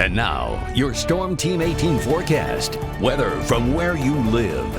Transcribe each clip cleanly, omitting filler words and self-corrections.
And now, your Storm Team 18 forecast. Weather from where you live.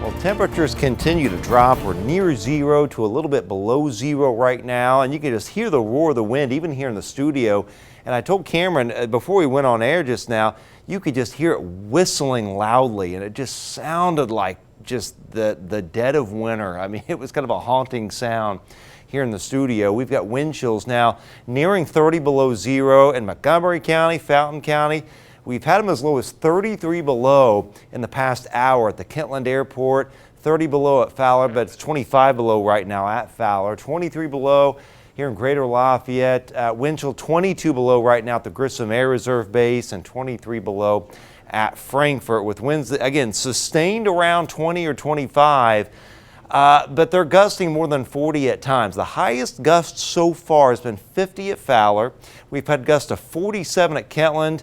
Well, temperatures continue to drop. We're near zero to a little bit below zero right now, and you can just hear the roar of the wind even here in the studio. And I told Cameron before we went on air just now, you could just hear it whistling loudly, and it just sounded like just the dead of winter. I mean, it was kind of a haunting sound here in the studio. We've got wind chills now nearing 30 below zero in Montgomery County, Fountain County. We've had them as low as 33 below in the past hour at the Kentland Airport, 30 below at Fowler, but it's 25 below right now at Fowler, 23 below here in Greater Lafayette, wind chill 22 below right now at the Grissom Air Reserve Base, and 23 below at Frankfort, with winds that, again, sustained around 20 or 25. But they're gusting more than 40 at times. The highest gust so far has been 50 at Fowler. We've had gusts of 47 at Kentland,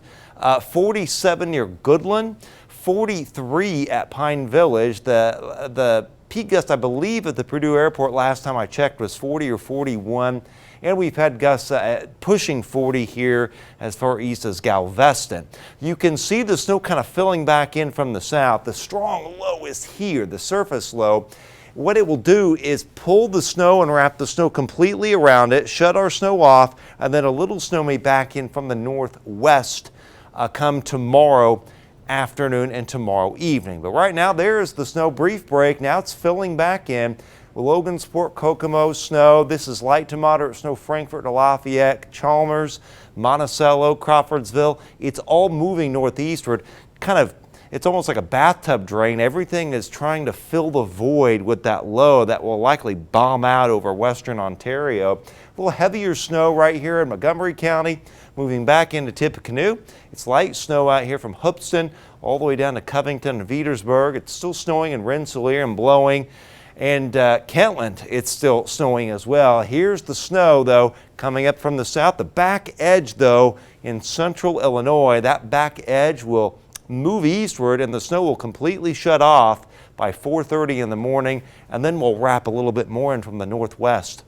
47 near Goodland, 43 at Pine Village. The peak gust, I believe, at the Purdue Airport last time I checked was 40 or 41. And we've had gusts pushing 40 here as far east as Galveston. You can see the snow kind of filling back in from the south. The strong low is here, the surface low. What it will do is pull the snow and wrap the snow completely around it, shut our snow off, and then a little snow may back in from the northwest come tomorrow afternoon and tomorrow evening. But right now, there's the snow. Brief break. Now it's filling back in. Logansport, Kokomo snow. This is light to moderate snow, Frankfort to Lafayette, Chalmers, Monticello, Crawfordsville. It's all moving northeastward. It's almost like a bathtub drain. Everything is trying to fill the void with that low that will likely bomb out over western Ontario. A little heavier snow right here in Montgomery County, moving back into Tippecanoe. It's light snow out here from Hoopeston all the way down to Covington and Petersburg. It's still snowing in Rensselaer and blowing. And Kentland, it's still snowing as well. Here's the snow, though, coming up from the south. The back edge, though, in central Illinois, that back edge will move eastward and the snow will completely shut off by 4:30 in the morning, and then we'll wrap a little bit more in from the northwest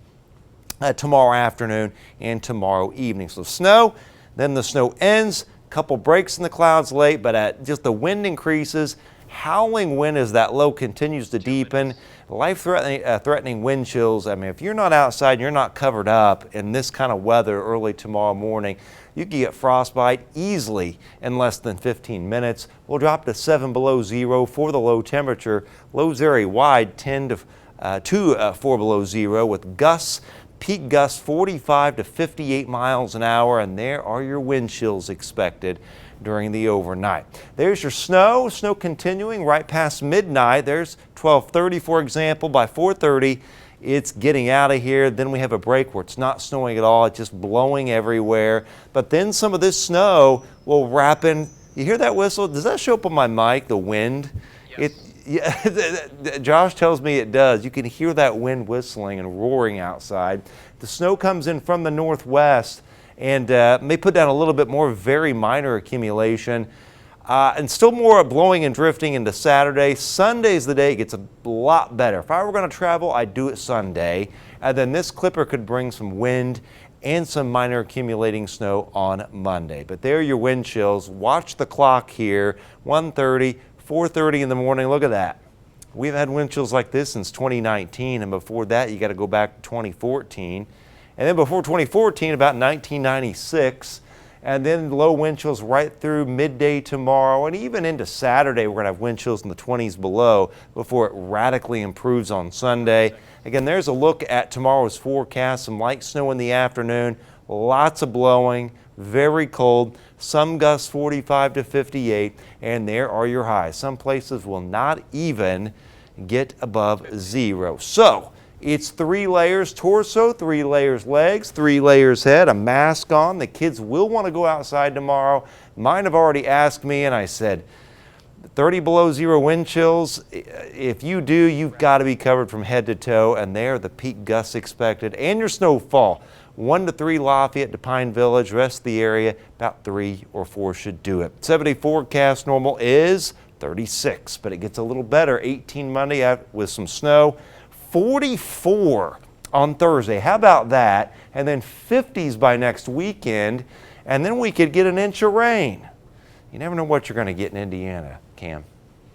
tomorrow afternoon and tomorrow evening. So snow, then the snow ends, a couple breaks in the clouds late, but just the wind increases. Howling wind as that low continues to deepen. Life-threatening wind chills. I mean, if you're not outside and you're not covered up in this kind of weather early tomorrow morning, you can get frostbite easily in less than 15 minutes. We'll drop to 7 below zero for the low temperature. Lows very wide, 10 to 4 below zero, with gusts, peak gusts 45 to 58 miles an hour, and there are your wind chills expected during the overnight. There's your snow continuing right past midnight. There's 12:30, for example. By 4:30, it's getting out of here. Then we have a break where it's not snowing at all. It's just blowing everywhere. But then some of this snow will wrap in. You hear that whistle? Does that show up on my mic, the wind? Yes. Josh tells me it does. You can hear that wind whistling and roaring outside. The snow comes in from the northwest and may put down a little bit more, very minor accumulation. And still more blowing and drifting into Saturday. Sunday's the day it gets a lot better. If I were going to travel, I'd do it Sunday. And then this clipper could bring some wind and some minor accumulating snow on Monday. But there are your wind chills. Watch the clock here. 1:30, 4:30 in the morning. Look at that. We've had wind chills like this since 2019. And before that, you got to go back to 2014. And then before 2014, about 1996. And then low wind chills right through midday tomorrow, and even into Saturday we're going to have wind chills in the 20s below before it radically improves on Sunday. Again, there's a look at tomorrow's forecast. Some light snow in the afternoon, lots of blowing, very cold, some gusts 45 to 58, and there are your highs. Some places will not even get above zero. So it's 3 layers torso, 3 layers legs, 3 layers head, a mask on. The kids will want to go outside tomorrow. Mine have already asked me, and I said, 30 below zero wind chills. If you do, you've got to be covered from head to toe, and there are the peak gusts expected and your snowfall. 1 to 3 Lafayette to Pine Village, rest of the area, about 3 or 4 should do it. 7-day forecast normal is 36, but it gets a little better. 18 Monday with some snow. 44 on Thursday. How about that? And then 50s by next weekend, and then we could get an inch of rain. You never know what you're going to get in Indiana, Cam.